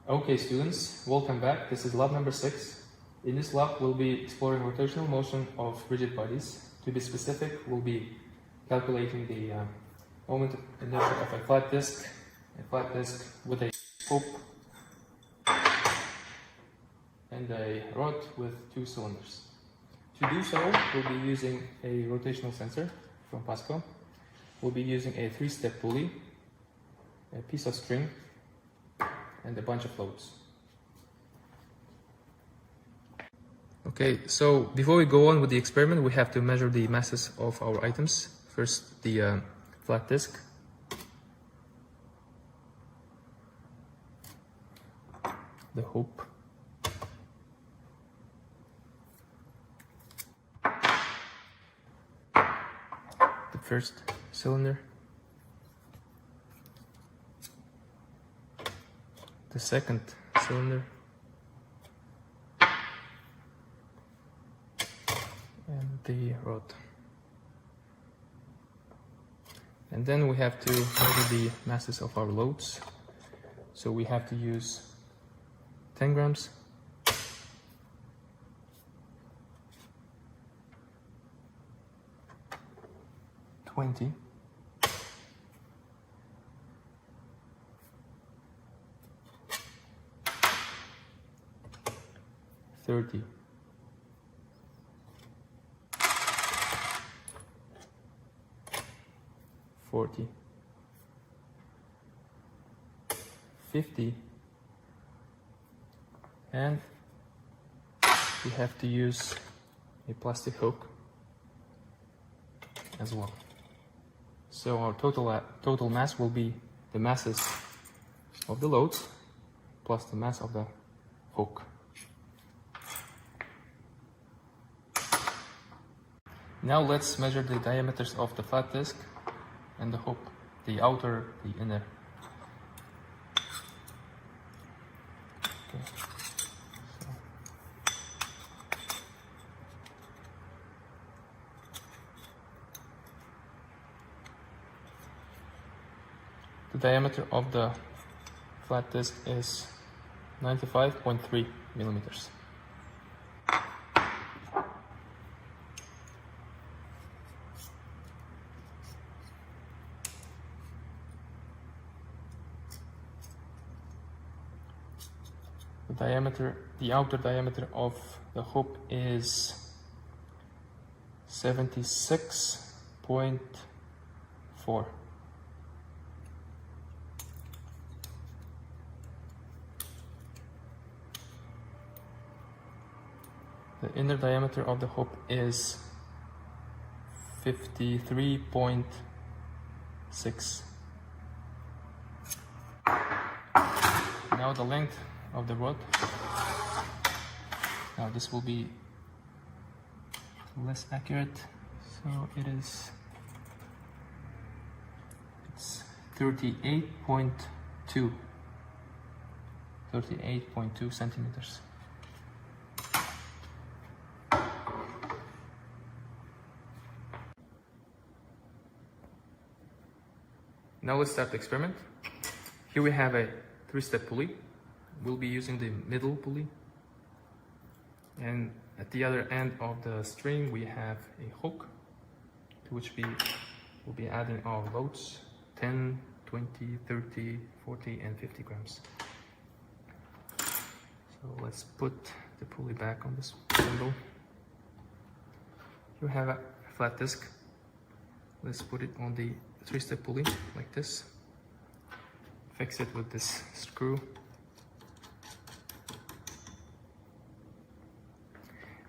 Okay students, welcome back. This is lab number 6. In this lab we'll be exploring rotational motion of rigid bodies. To be specific, we'll be calculating the moment of inertia of a flat disk with a hoop and a rod with 2 cylinders. To do so, we'll be using a rotational sensor from Pasco. We'll be using a 3-step pulley, a piece of string, and a bunch of loads. Okay, so before we go on with the experiment, we have to measure the masses of our items. First, the flat disk. The hoop. The first cylinder. The second cylinder. And the rod. And then we have to measure the masses of our loads. So we have to use 10 grams, 20, 30, 40, 50, and we have to use a plastic hook as well. So our total mass will be the masses of the loads plus the mass of the hook. Now let's measure the diameters of the flat disk and the hoop, the outer, the inner. Okay. The diameter of the flat disk is 95.3 millimeters. The outer diameter of the hoop is 76.4. The inner diameter of the hoop is 53.6. Now the length of the rod. Now this will be less accurate, so it's 38.2 centimeters. Now let's start the experiment. Here we have a 3-step pulley. We'll be using the middle pulley, and at the other end of the string we have a hook to which we will be adding our loads: 10, 20, 30, 40 and 50 grams. So let's put the pulley back on this spindle. You have a flat disc. Let's put it on the 3-step pulley like this. Fix it with this screw.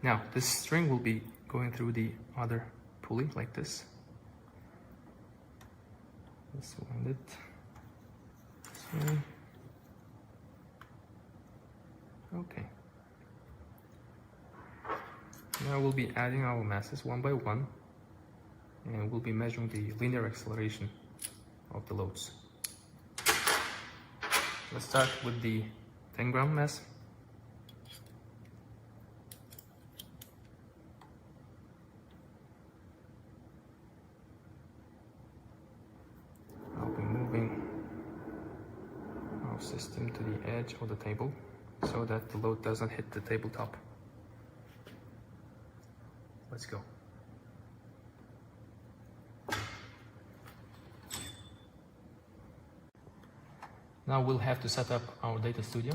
Now, this string will be going through the other pulley like this. Let's wind it this way. Okay. Now we'll be adding our masses one by one, and we'll be measuring the linear acceleration of the loads. Let's start with the 10-gram mass. I'll be moving our system to the edge. edge of the table so that the load doesn't hit the tabletop. Let's go. Now we'll have to set up our data studio.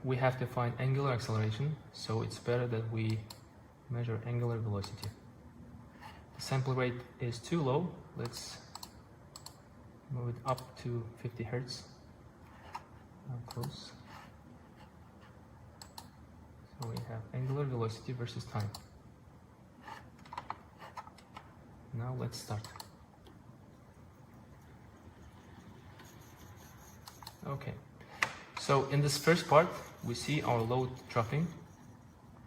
We have to find angular acceleration, so it's better that we measure angular velocity. The sample rate is too low. Let's move it up to 50 Hertz. Now close. So we have angular velocity versus time. Now let's start. Okay, so in this first part, we see our load dropping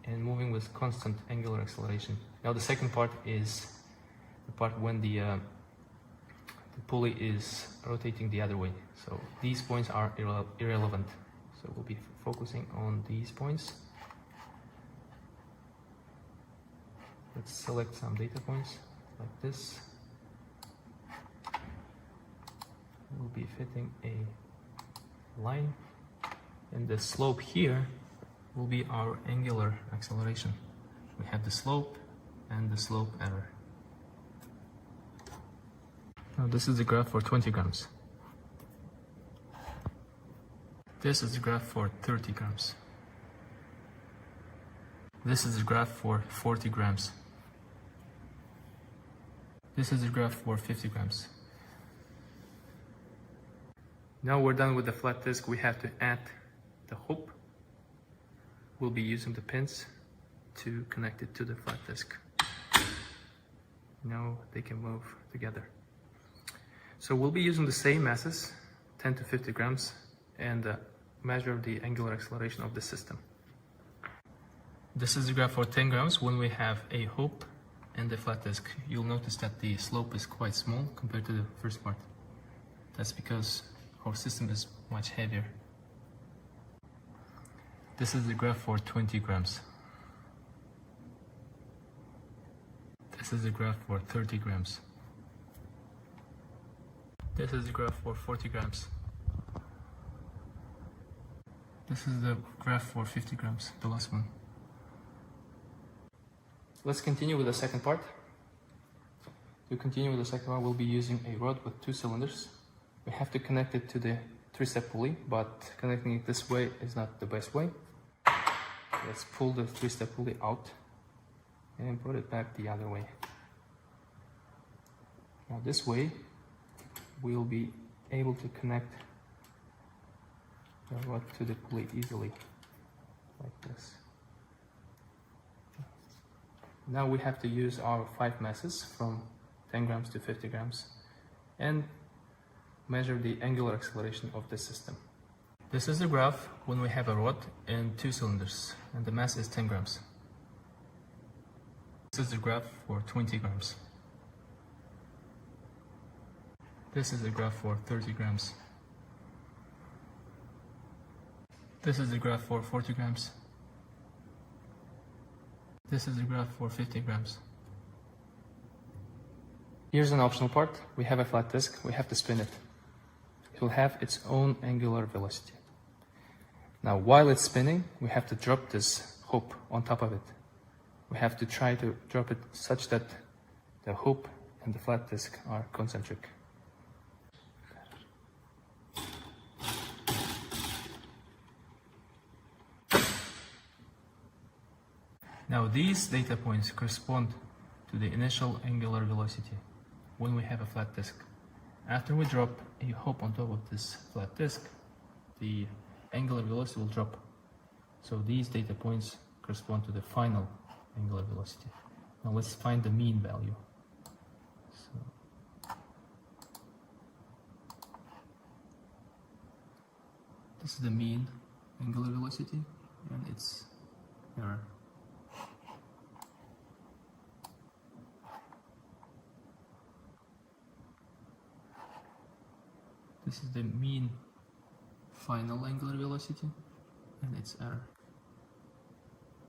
and moving with constant angular acceleration. Now the second part is the part when the pulley is rotating the other way. So these points are irrelevant. So we'll be focusing on these points. Let's select some data points like this. We'll be fitting a line, and the slope here will be our angular acceleration. We have the slope and the slope error. Now this is the graph for 20 grams. This is the graph for 30 grams. This is the graph for 40 grams. This is the graph for 50 grams. Now we're done with the flat disc. We have to add the hoop. We'll be using the pins to connect it to the flat disc. Now they can move together. So we'll be using the same masses, 10 to 50 grams, and measure the angular acceleration of the system. This is the graph for 10 grams when we have a hoop and the flat disc. You'll notice that the slope is quite small compared to the first part. That's because our system is much heavier. This is the graph for 20 grams. This is the graph for 30 grams. This is the graph for 40 grams. This is the graph for 50 grams, the last one. Let's continue with the second part. To continue with the second part, we'll be using a rod with 2 cylinders. We have to connect it to the 3-step pulley, but connecting it this way is not the best way. Let's pull the 3-step pulley out and put it back the other way. Now this way, we'll be able to connect the rod to the pulley easily, like this. Now we have to use our 5 masses from 10 grams to 50 grams and measure the angular acceleration of the system. This is the graph when we have a rod and 2 cylinders, and the mass is 10 grams. This is the graph for 20 grams. This is the graph for 30 grams. This is the graph for 40 grams. This is the graph for 50 grams. Here's an optional part. We have a flat disc. We have to spin it. It will have its own angular velocity. Now, while it's spinning, we have to drop this hoop on top of it. We have to try to drop it such that the hoop and the flat disc are concentric. Now, these data points correspond to the initial angular velocity when we have a flat disc. After we drop a hoop on top of this flat disc, the angular velocity will drop. So these data points correspond to the final angular velocity. Now let's find the mean value. So this is the mean angular velocity, and its error. This is the mean final angular velocity and its error.